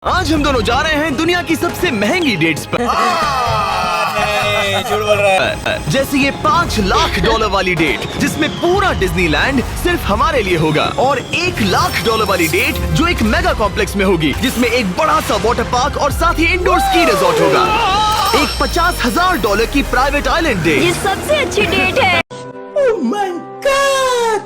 आज हम दोनों जा रहे हैं दुनिया की सबसे महंगी डेट्स पर। झूठ बोल रहा है। जैसे ये $5 लाख वाली डेट जिसमें पूरा डिज्नीलैंड सिर्फ हमारे लिए होगा, और $1 लाख वाली डेट जो एक मेगा कॉम्प्लेक्स में होगी जिसमें एक बड़ा सा वाटर पार्क और साथ ही इंडोर स्की रिजॉर्ट होगा। एक $50,000 की प्राइवेट आइलैंड डेट। ये सबसे अच्छी डेट है। Oh my God!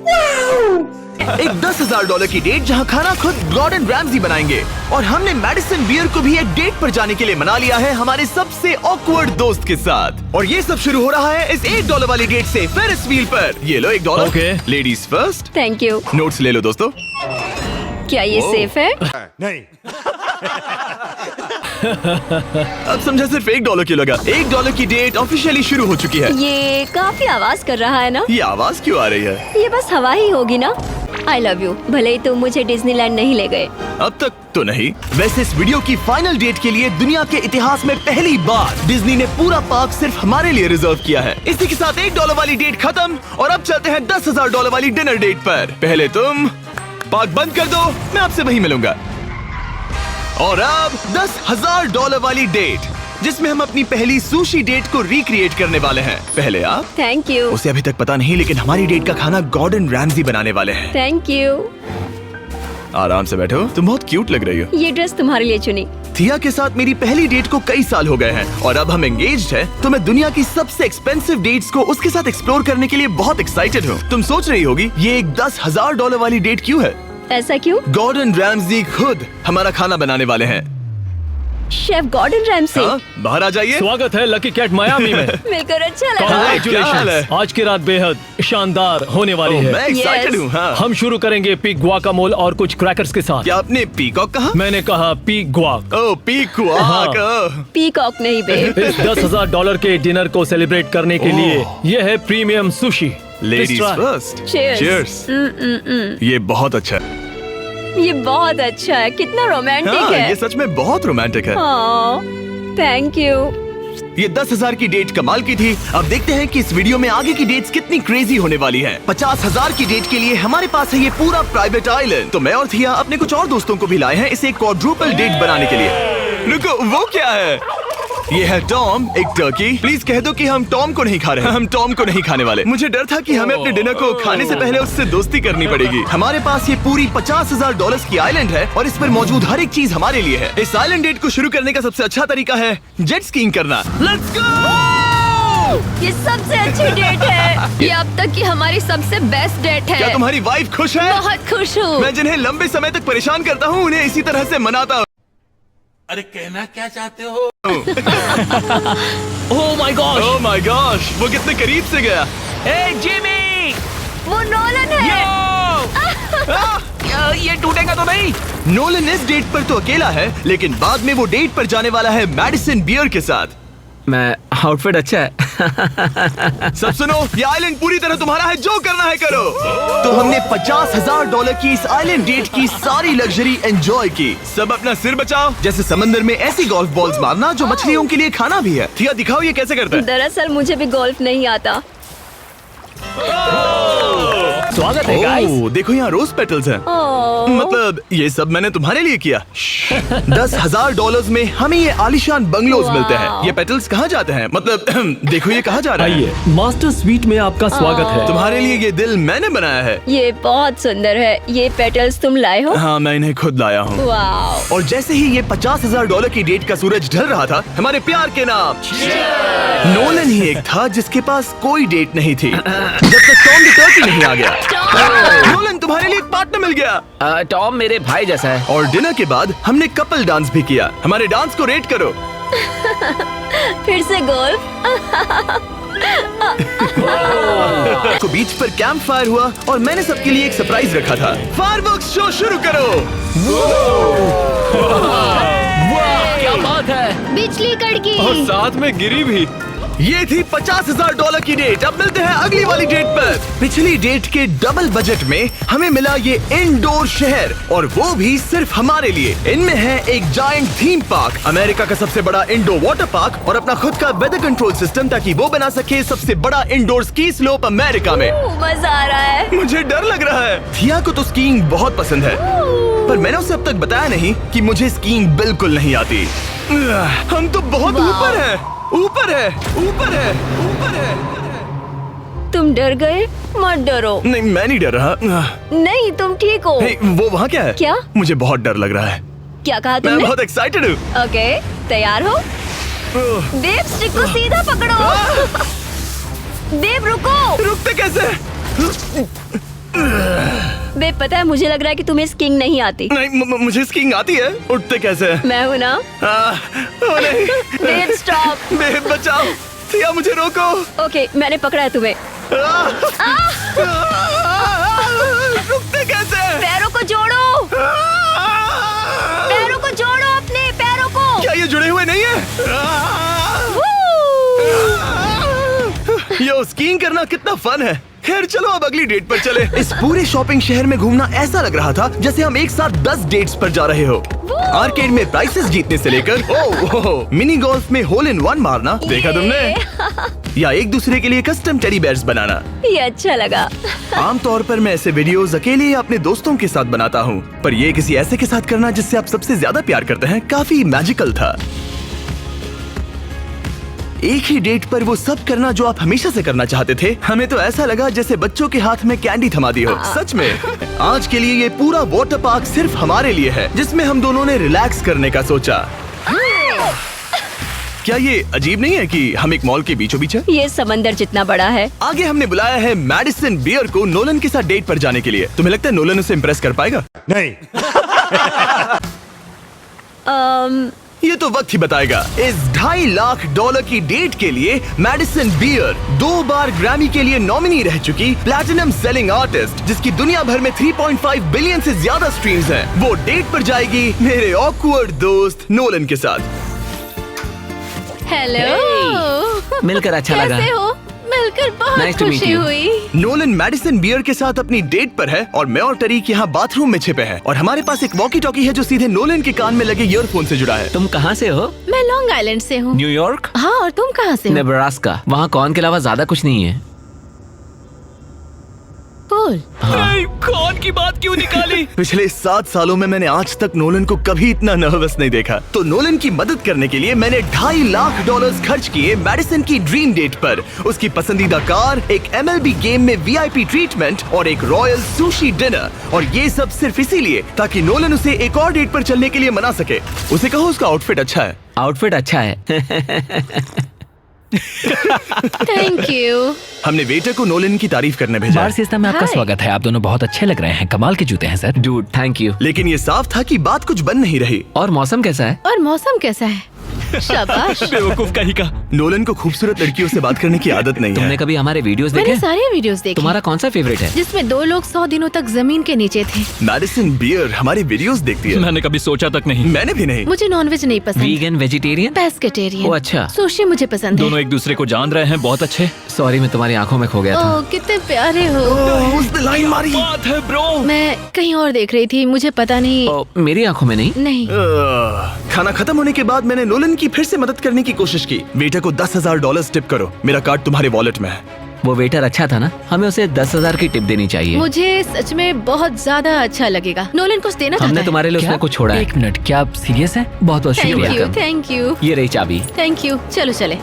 Wow! एक $10,000 की डेट जहां खाना खुद गॉर्डन रैमजी बनाएंगे, और हमने मैडिसन बियर को भी एक डेट पर जाने के लिए मना लिया है हमारे सबसे ऑकवर्ड दोस्त के साथ। और ये सब शुरू हो रहा है इस $1 वाली डेट से फेरिस व्हील पर। ये लो $1। Okay. Ladies first. Thank you. Notes ले लो दोस्तों। क्या ये सेफ है? नहीं। अब समझा सिर्फ $1 क्यों लगा। $1 की डेट ऑफिशियली शुरू हो चुकी है। ये काफी आवाज कर रहा है ना? ये आवाज क्यों आ रही है? ये बस हवा ही होगी ना? I love you. भले ही तुम मुझे डिज्नीलैंड नहीं ले गए। अब तक तो नहीं। वैसे इस वीडियो की फाइनल डेट के लिए दुनिया के इतिहास में पहली बार डिज्नी ने पूरा पार्क सिर्फ हमारे लिए रिजर्व किया है। इसी के साथ $1 वाली डेट खत्म, और अब चलते हैं $10,000 वाली डिनर डेट पर। पहले तुम पार्क बंद कर दो, मैं आपसे वहीं मिलूंगा। और अब $10,000 वाली डेट जिसमें हम अपनी पहली सुशी डेट को रिक्रिएट करने वाले हैं। पहले आप। Thank you. उसे अभी तक पता नहीं, लेकिन हमारी डेट का खाना गॉर्डन रैमजी बनाने वाले हैं। Thank you. आराम से बैठो, तुम बहुत क्यूट लग रही हो। ये ड्रेस तुम्हारे लिए चुनी। थिया के साथ मेरी पहली डेट को कई साल हो गए हैं, और अब हम एंगेज्ड हैं, तो मैं दुनिया की सबसे एक्सपेंसिव डेट्स को उसके साथ एक्सप्लोर करने के लिए बहुत एक्साइटेड हूँ। तुम सोच रही होगी ये एक $10,000 वाली डेट क्यों है? ऐसा क्यों? गॉर्डन रैमजी खुद हमारा खाना बनाने वाले हैं। Chef Gordon Ramsay. हाँ, बाहर आ जाइए। स्वागत है लकी कैट मायामी में। मिलकर अच्छा लगा। क्या हाल Congratulations! है? आज की रात बेहद शानदार होने वाली मैं है। Excited Yes. हूँ। हाँ। हम शुरू करेंगे पिग गुआकामोल और कुछ क्रैकर्स के साथ। क्या आपने पीकॉक कहा? मैंने कहा पिग गुआक। ओह पीकॉक। हाँ। पीकॉक नहीं बे। इस $10,000 के डिनर को सेलिब्रेट करने के लिए ये है premium sushi. Ladies first. Cheers. ये बहुत अच्छा है। ये बहुत अच्छा है। कितना रोमांटिक हाँ, है। ये सच में बहुत रोमांटिक है। Thank you. ये 10,000 की डेट कमाल की थी। अब देखते हैं कि इस वीडियो में आगे की डेट्स कितनी क्रेजी होने वाली हैं। 50,000 की डेट के लिए हमारे पास है ये पूरा प्राइवेट आइलैंड। तो मैं और थिया अपने कुछ और दोस्तों को भी लाए हैं इसे एक क्वाड्रुपल डेट बनाने के लिए। रुको, वो क्या है? ये है टॉम, एक टर्की। प्लीज कह दो कि हम टॉम को नहीं खा रहे हैं। हम टॉम को नहीं खाने वाले। मुझे डर था कि हमें अपने डिनर को खाने से पहले उससे दोस्ती करनी पड़ेगी। हमारे पास ये पूरी $50,000 की आइलैंड है, और इस पर मौजूद हर एक चीज हमारे लिए है। इस आइलैंड डेट को शुरू करने का सबसे अच्छा तरीका है जेट स्कीइंग करना। Let's go! ये सबसे अच्छी डेट है। ये अब तक की हमारी सबसे बेस्ट डेट है। क्या तुम्हारी वाइफ खुश है? बहुत खुश हूँ। मैं जिन्हें लंबे समय तक परेशान करता हूँ उन्हें इसी तरह से मनाता हूँ। अरे कहना क्या चाहते हो? Oh my God! Oh my gosh, वो कितने करीब से गया। ए जिमी! वो नोलन है। ये टूटेगा तो नहीं? नोलन इस डेट पर तो अकेला है, लेकिन बाद में वो डेट पर जाने वाला है मैडिसन बियर के साथ। मैं आउटफिट अच्छा है। सब सुनो, ये आइलैंड पूरी तरह तुम्हारा है, जो करना है करो। तो हमने $50,000 की इस आइलैंड डेट की सारी लग्जरी एंजॉय की। सब अपना सिर बचाओ, जैसे समंदर में ऐसी गोल्फ बॉल्स मारना जो मछलियों के लिए खाना भी है। थिया दिखाओ ये कैसे करता है। दरअसल मुझे भी गोल्फ नहीं आता। स्वागत है गाइस। ओह, देखो यहाँ रोज पेटल्स हैं। ओह। मतलब ये सब मैंने तुम्हारे लिए किया। $10,000 में हमें ये आलीशान बंगलोज वाह। मिलते हैं। ये पेटल्स कहाँ जाते हैं? मतलब देखो ये कहाँ जा रहा है। आइए, मास्टर स्वीट में आपका स्वागत है। तुम्हारे लिए ये दिल मैंने बनाया है। ये बहुत सुंदर है। ये पेटल्स तुम लाए हो? हाँ, मैं इन्हें खुद लाया हूँ। वाव। और जैसे ही ये $50,000 की डेट का सूरज ढल रहा था, हमारे प्यार के नाम नोलन ही एक था जिसके पास कोई डेट नहीं थी, जब तक टॉम द टर्की नहीं आ गया। नोलन, तुम्हारे लिए एक पार्टनर मिल गया। टॉम मेरे भाई जैसा है। और डिनर के बाद हमने कपल डांस भी किया। हमारे डांस को रेट करो। फिर से गोल्फ। तो बीच पर कैंप फायर हुआ, और मैंने सबके लिए एक सरप्राइज रखा था। फायरवर्क्स शो शुरू करो। वाह, क्या बात है! बिजली कड़की। और साथ में गिरी भी। ये थी $50,000 की डेट। अब मिलते हैं अगली वाली डेट पर। पिछली डेट के डबल बजट में हमें मिला ये इंडोर शहर, और वो भी सिर्फ हमारे लिए। इनमें है एक जायंट थीम पार्क, अमेरिका का सबसे बड़ा इंडोर वाटर पार्क, और अपना खुद का वेदर कंट्रोल सिस्टम, ताकि वो बना सके सबसे बड़ा इंडोर स्की स्लोप अमेरिका में। मजा आ रहा है। मुझे डर लग रहा है। थिया को तो स्कीइंग बहुत पसंद है, पर मैंने उसे अब तक बताया नहीं कि मुझे स्कीइंग बिल्कुल नहीं आती। हम तो बहुत ऊपर है, ऊपर है, ऊपर है, ऊपर है। तुम डर गए? मत डरो। नहीं, मैं नहीं डर रहा। नहीं, तुम ठीक हो। हे, वो वहाँ क्या है? क्या? मुझे बहुत डर लग रहा है। क्या कहा मैं तुमने? बहुत एक्साइटेड हूँ। ओके, तैयार हो? देव, स्टिक को सीधा पकड़ो। देव, रुको। रुकते कैसे? बेब, पता है मुझे लग रहा है कि तुम्हें स्कीइंग नहीं आती। नहीं, मुझे स्कीइंग आती है। उठते कैसे? मैं हूँ ना। ओ नहीं। देव, स्टॉप। बेब, बचाओ। सिया, मुझे रोको। ओके, मैंने पकड़ा है तुम्हें। रुकते कैसे? पैरों को जोड़ो। पैरों को जोड़ो, अपने पैरों को। क्या ये जुड़े हुए नहीं है? यो, स्कीइंग करना कितना फन है। खैर चलो अब अगली डेट पर चले। इस पूरे शॉपिंग शहर में घूमना ऐसा लग रहा था जैसे हम एक साथ 10 डेट्स पर जा रहे हो। आर्केड में प्राइसेस जीतने से लेकर मिनी गोल्फ में होल इन वन मारना, देखा तुमने? या एक दूसरे के लिए कस्टम टेडी बेयर्स बनाना। ये अच्छा लगा। आमतौर पर मैं ऐसे वीडियोस अकेले या अपने दोस्तों के साथ बनाता हूँ, पर ये किसी ऐसे के साथ करना जिससे आप सबसे ज्यादा प्यार करते हैं काफी मैजिकल था। एक ही डेट पर वो सब करना जो आप हमेशा से करना चाहते थे, हमें तो ऐसा लगा जैसे बच्चों के हाथ में कैंडी थमा दी हो। सच में आज के लिए ये पूरा वाटर पार्क सिर्फ हमारे लिए है, जिसमें हम दोनों ने रिलैक्स करने का सोचा। क्या ये अजीब नहीं है कि हम एक मॉल के बीचों बीच हैं? ये समंदर जितना बड़ा है। आगे हमने बुलाया है मैडिसन बियर को नोलन के साथ डेट पर जाने के लिए। तुम्हें लगता है नोलन उसे इम्प्रेस कर पाएगा? नहीं। ये तो वक्त ही बताएगा। इस $2.5 लाख की डेट के लिए मैडिसन बियर 2 बार ग्रैमी के लिए नॉमिनी रह चुकी प्लैटिनम सेलिंग आर्टिस्ट, जिसकी दुनिया भर में 3.5 बिलियन से ज्यादा स्ट्रीम्स हैं, वो डेट पर जाएगी मेरे ऑकवर्ड दोस्त नोलन के साथ। हेलो। मिलकर अच्छा लगा। कैसे हो? मिलकर बहुत Nice to meet खुशी you. हुई। नोलन मैडिसन बियर के साथ अपनी डेट पर है और मैं और टरीक यहाँ बाथरूम में छिपे हैं, और हमारे पास एक वॉकी टॉकी है जो सीधे नोलन के कान में लगे ईयरफोन से जुड़ा है। तुम कहाँ से हो? मैं लॉन्ग आइलैंड से हूँ। न्यूयॉर्क? हाँ, और तुम कहाँ से हो? नेब्रास्का। वहाँ कॉर्न के अलावा ज्यादा कुछ नहीं है। कूल। कौन की बात क्यों निकाली? पिछले 7 सालों में मैंने आज तक नोलन को कभी इतना नर्वस नहीं देखा। तो नोलन की मदद करने के लिए मैंने $2.5 लाख खर्च किए मैडिसन की ड्रीम डेट पर। उसकी पसंदीदा कार, एक MLB गेम में VIP ट्रीटमेंट और एक रॉयल सुशी डिनर, और ये सब सिर्फ इसीलिए ताकि नोलन उसे एक और डेट पर चलने के लिए मना सके। उसे कहो उसका आउटफिट अच्छा है। आउटफिट अच्छा है। Thank you. हमने वेटर को नोलन की तारीफ करने भेजा। बार सिस्टम में आपका Hi. स्वागत है। आप दोनों बहुत अच्छे लग रहे हैं। कमाल के जूते हैं सर। Dude, thank you. लेकिन ये साफ था कि बात कुछ बन नहीं रही। और मौसम कैसा है? और मौसम कैसा है? शाबाश। बेवकूफ का ही का। नोलन को खूबसूरत लड़कियों से बात करने की आदत नहीं तुमने है। कभी हमारे वीडियोस मैंने देखे? सारे वीडियोस देखे। तुम्हारा कौन सा फेवरेट है? जिसमें 2 लोग 100 दिनों तक जमीन के नीचे थे। मैडिसन बियर हमारी वीडियोस देखती है। मैंने कभी सोचा तक नहीं। मैंने भी नहीं। मुझे नॉनवेज नहीं पसंद। Vegan, vegetarian? पेस्केटेरियन। ओ, अच्छा। सुशी मुझे पसंद है। दोनों एक दूसरे को जान रहे हैं, बहुत अच्छे। सॉरी, मैं तुम्हारी आंखों में खो गया था। ओह, कितने प्यारे हो। उसने लाइन मारी। बात है ब्रो। मैं कहीं और देख रही थी, मुझे पता नहीं। ओ, मेरी आंखों में नहीं। नहीं। खाना खत्म होने के बाद मैंने नोलन की फिर से मदद करने की कोशिश की। वेटर को $10,000 टिप करो, मेरा कार्ड तुम्हारे वॉलेट में है। वो वेटर अच्छा था ना? हमें उसे 10,000 की टिप देनी चाहिए। मुझे सच में बहुत ज्यादा अच्छा लगेगा। नोलन कुछ देना चाहता हमने है। तुम्हारे लिए उसमें कुछ छोड़ा है। एक मिनट, क्या आप सीरियस हैं? बहुत बहुत थैंक शुक्रिया। यू, थैंक यू, ये रही चाबी। Thank you. चलो चले।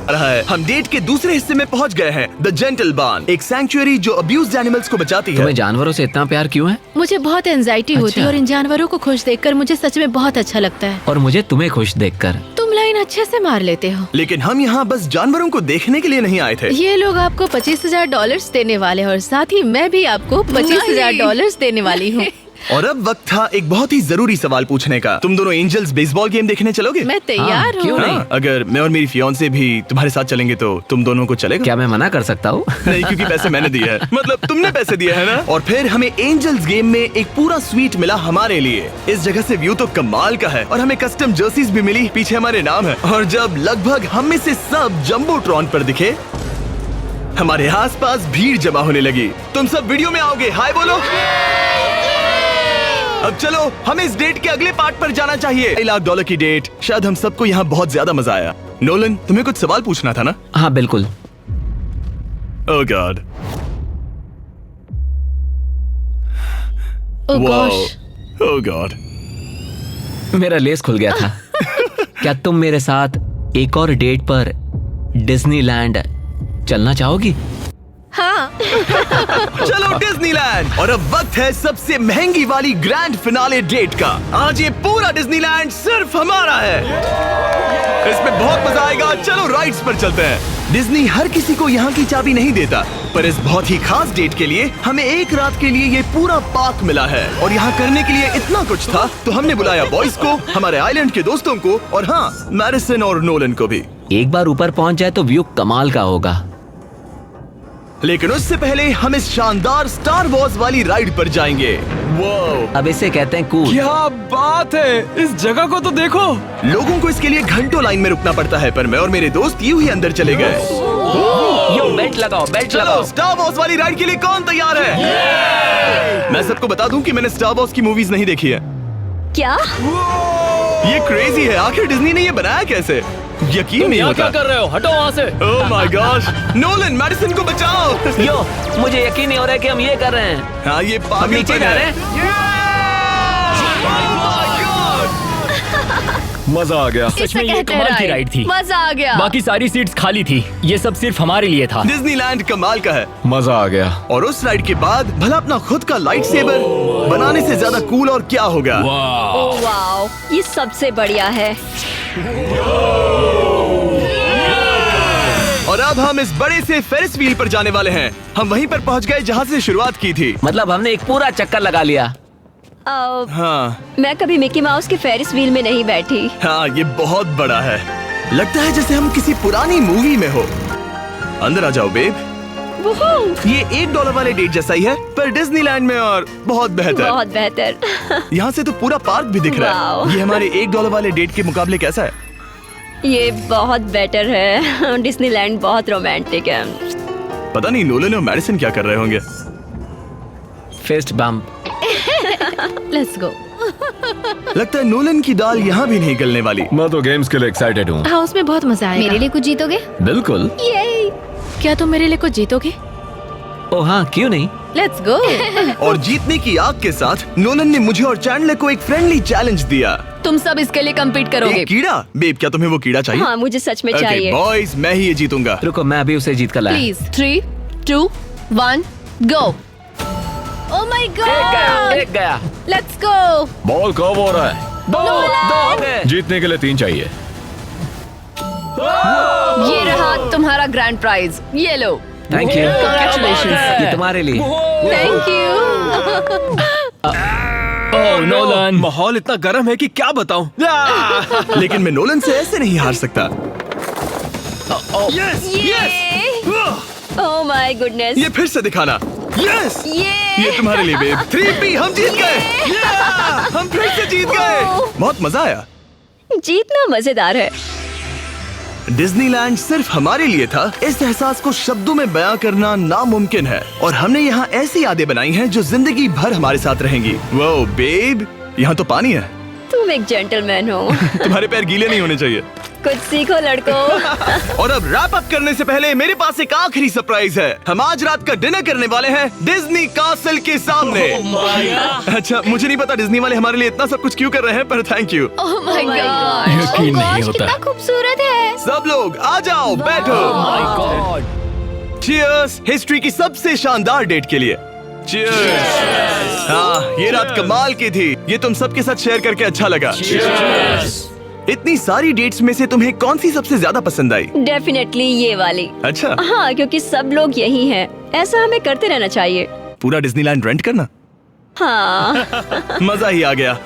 रहा है। हम डेट के दूसरे हिस्से में पहुंच गए हैं, द जेंटल बार्न, एक सैंक्चुअरी जो अब्यूज्ड एनिमल्स को बचाती है। तुम्हें जानवरों से इतना प्यार क्यों है? मुझे बहुत एंजाइटी होती है अच्छा। और इन जानवरों को खुश देखकर मुझे सच में बहुत अच्छा लगता है। और मुझे तुम्हें खुश देखकर। तुम लाइन अच्छे से मार लेते हो। लेकिन हम यहाँ बस जानवरों को देखने के लिए नहीं आए थे। ये लोग आपको $25,000 देने वाले हैं और साथ ही मैं भी आपको $25,000 देने वाली हूँ। और अब वक्त था एक बहुत ही जरूरी सवाल पूछने का। तुम दोनों एंजल्स बेसबॉल गेम देखने चलोगे? मैं तैयार क्यों हूँ। नहीं? अगर मैं और मेरी फियांसे भी तुम्हारे साथ चलेंगे तो तुम दोनों को चलेगा? क्या मैं मना कर सकता हूँ? नहीं, क्योंकि पैसे मैंने दिए हैं। मतलब तुमने पैसे दिए हैं ना। और फिर हमें एंजल्स गेम में एक पूरा स्वीट मिला हमारे लिए। इस जगह से व्यू तो कमाल का है और हमें कस्टम जर्सीज भी मिली, पीछे हमारे नाम है। और जब लगभग हम में से सब जंबोट्रॉन पर दिखे, हमारे आसपास भीड़ जमा होने लगी। तुम सब वीडियो में आओगे? हाय बोलो। अब चलो हमें इस डेट के अगले पार्ट पर जाना चाहिए। $2 लाख की डेट। शायद हम सबको यहाँ बहुत ज्यादा मजा आया। नोलन, तुम्हें कुछ सवाल पूछना था ना? हाँ बिल्कुल। ओह गॉड। ओह Wow. गॉश। ओह गॉड। मेरा लेस खुल गया था। क्या तुम मेरे साथ एक और डेट पर डिज्नीलैंड चलना चाहोगी? हाँ। चलो डिज्नीलैंड। और अब वक्त है सबसे महंगी वाली ग्रैंड फिनाले डेट का। आज ये पूरा डिज्नीलैंड सिर्फ हमारा है। इसमें बहुत मजा आएगा। चलो राइड्स पर चलते हैं। डिज्नी हर किसी को यहाँ की चाबी नहीं देता, पर इस बहुत ही खास डेट के लिए हमें एक रात के लिए ये पूरा पार्क मिला है। और यहाँ करने के लिए इतना कुछ था, तो हमने बुलाया बॉयज को, हमारे आइलैंड के दोस्तों को, और हाँ, मैडिसन और नोलन को भी। एक बार ऊपर पहुंच जाए तो व्यू कमाल का होगा। लेकिन उससे पहले हम इस शानदार स्टार वॉर्स वाली राइड पर जाएंगे। वो अब इसे कहते हैं कूल। क्या बात है, इस जगह को तो देखो। लोगों को इसके लिए घंटों लाइन में रुकना पड़ता है, पर मैं और मेरे दोस्त यूं ही अंदर चले गए। यो बेल्ट लगाओ, बेल्ट चलो लगाओ। स्टार वॉर्स वाली राइड के लिए कौन तैयार है? मैं सबको बता दूं कि मैंने स्टार वॉर्स की मूवीज नहीं देखी है। क्या? ये क्रेजी है। आखिर डिज्नी ने ये बनाया कैसे? यकीन तुम नहीं यहाँ होता। क्या कर रहे हो? हटो वहाँ से। Oh my gosh. Nolan, Madison को बचाओ। यो, मुझे यकीन नहीं हो रहा है कि हम ये कर रहे हैं। हाँ, ये हम पागल नीचे जा रहे हैं। मजा आ गया। सच इसे में ये कहते हैं कमाल की राइड। राइड थी। मजा आ गया। बाकी सारी सीट्स खाली थी। ये सब सिर्फ हमारे लिए था। डिज्नीलैंड कमाल का है। मजा आ गया। और उस राइड के बाद भला अपना खुद का लाइट सेबर बनाने से ज्यादा कूल और क्या होगा? ओह वाओ, ये सबसे बढ़िया है। और अब हम इस बड़े से फेरिस व्हील पर जाने वाले हैं। हम वहीं पर पहुंच गए जहां से शुरुआत की थी। मतलब हमने एक पूरा चक्कर लगा लिया। हाँ मैं कभी मिकी माउस के फेरिस व्हील में नहीं बैठी। हाँ, ये बहुत बड़ा है। लगता है जैसे हम किसी पुरानी मूवी में हो। अंदर आ जाओ बेब। वुहू, ये $1 वाले डेट जैसा ही है, पर डिज्नीलैंड में और बहुत बेहतर। बहुत बेहतर। यहाँ से तो पूरा पार्क भी दिख रहा है। वाओ। ये हमारे $1 वाले डेट के मुकाबले कैसा है? ये बहुत बेटर है। डिज्नीलैंड बहुत रोमांटिक है। पता नहीं नोलन और मैडिसन क्या कर रहे होंगे। Fist bump. Let's go. लगता है नोलन की दाल यहाँ भी नहीं गलने वाली। मैं तो गेम्स के लिए एक्साइटेड हूँ। हाँ, उसमें बहुत मजा आएगा। मेरे लिए कुछ जीतोगे? बिल्कुल। ये क्या तुम मेरे लिए कुछ जीतोगे? ओह हाँ, क्यों नहीं। Let's go. और जीतने की आग के साथ नोलन ने मुझे और चैंडलर को एक फ्रेंडली चैलेंज दिया। तुम सब इसके लिए कम्पीट करोगे। एक कीड़ा? बेब, क्या तुम्हें वो कीड़ा चाहिए? हाँ, मुझे सच में ओके चाहिए। बॉयज, मैं ही ये जीतूंगा। रुको, मैं अभी उसे जीत कर लाया। Please 3, 2, 1 go. ओह माय एक गया, गॉड, एक गया। Let's go. बॉल कब हो रहा है? दो हो गए। जीतने के लिए 3 चाहिए। ये रहा तुम्हारा ग्रैंड प्राइज, ये लो। Thank you. Congratulations। ये तुम्हारे लिए। Thank you. ओह नोलन, माहौल इतना गर्म है कि क्या बताऊं। लेकिन मैं नोलन से ऐसे नहीं हार सकता। Oh my goodness. ये फिर से दिखाना। यस, ये ये तुम्हारे लिए बेब। 3P, हम जीत गए। हम फिर से जीत गए। बहुत मजा आया। जीतना मजेदार है। डिज्नीलैंड सिर्फ हमारे लिए था। इस एहसास को शब्दों में बयां करना नामुमकिन है। और हमने यहाँ ऐसी यादें बनाई हैं जो जिंदगी भर हमारे साथ रहेंगी। वो बेब, यहाँ तो पानी है। तुम एक जेंटलमैन हो। तुम्हारे पैर गीले नहीं होने चाहिए। कुछ सीखो लड़कों। और अब रैप अप करने से पहले मेरे पास एक आखिरी सरप्राइज है। हम आज रात का डिनर करने वाले हैं डिज्नी कासल के सामने। अच्छा, मुझे नहीं पता डिज्नी वाले हमारे लिए इतना सब कुछ क्यों कर रहे हैं, पर thank you. Oh my God, यकीन नहीं होता। कितना खूबसूरत है। सब लोग आ जाओ, बैठो। चीयर्स हिस्ट्री की सबसे शानदार डेट के लिए। चीयर्स। हाँ, ये रात कमाल की थी। ये तुम सबके साथ शेयर करके अच्छा लगा। इतनी सारी डेट्स में से तुम्हें कौन सी सबसे ज्यादा पसंद आई? डेफिनेटली ये वाली। अच्छा, हाँ, क्योंकि सब लोग यही हैं। ऐसा हमें करते रहना चाहिए। पूरा डिज्नीलैंड रेंट करना? हाँ। मजा ही आ गया।